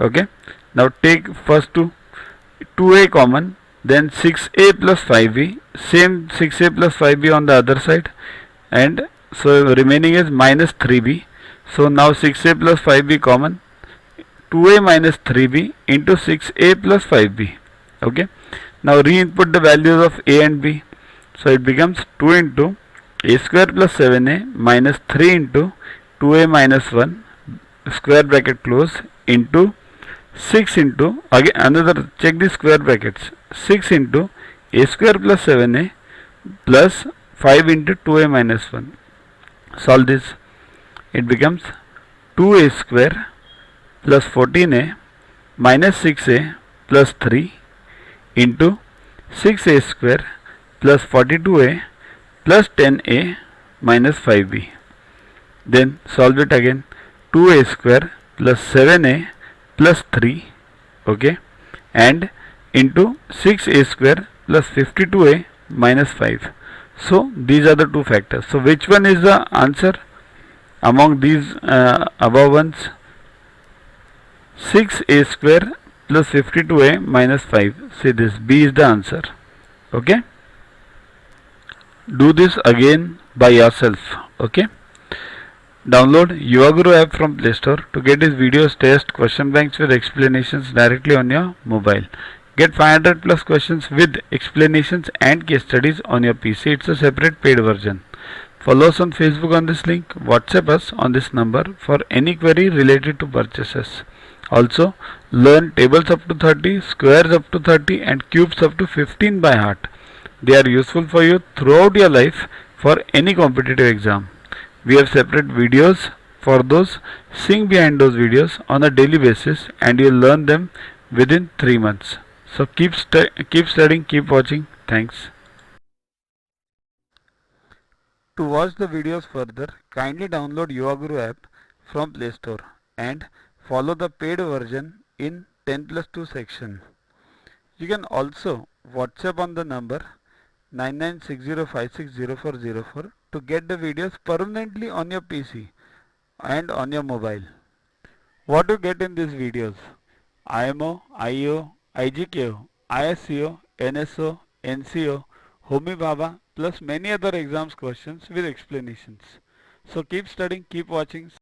Okay, now take first 2a common, then 6a plus 5b, same 6a plus 5b on the other side, and so remaining is minus 3b. So now 6a plus 5b common, 2a minus 3b into 6a plus 5b. Okay, now re-input the values of a and b. So it becomes 2 into a square plus 7a minus 3 into 2a minus 1 square bracket close into 6 into, again another, check the square brackets, 6 into a square plus 7a plus 5 into 2a minus 1. Solve this. It becomes 2a square plus 14a minus 6a plus 3 into 6a square plus 42a plus 10a minus 5b. Then solve it again. 2a square plus 7a plus 3, okay, and into 6a square plus 52a minus 5. So these are the two factors. So which one is the answer among these above ones? 6a square plus 52a minus 5. See, this B is the answer. Okay, do this again by yourself. Okay, download Yuva app from Play Store to get his videos, test, question banks with explanations directly on your mobile. Get 500 plus questions with explanations and case studies on your PC. It's a separate paid version. Follow us on Facebook on this link. WhatsApp us on this number for any query related to purchases. Also, learn tables up to 30, squares up to 30 and cubes up to 15 by heart. They are useful for you throughout your life for any competitive exam. We have separate videos for those seeing behind those videos on a daily basis, and you will learn them within 3 months. So keep studying, keep watching. Thanks. To watch the videos further, kindly download Yuva app from Play Store and follow the paid version in 10+2 section. You can also WhatsApp on the number 9960560404 to get the videos permanently on your PC and on your mobile. What you get in these videos? IMO, IO, IGKO, ISCO, NSO, NCO, Homi Bhabha plus many other exams questions with explanations. So keep studying, keep watching.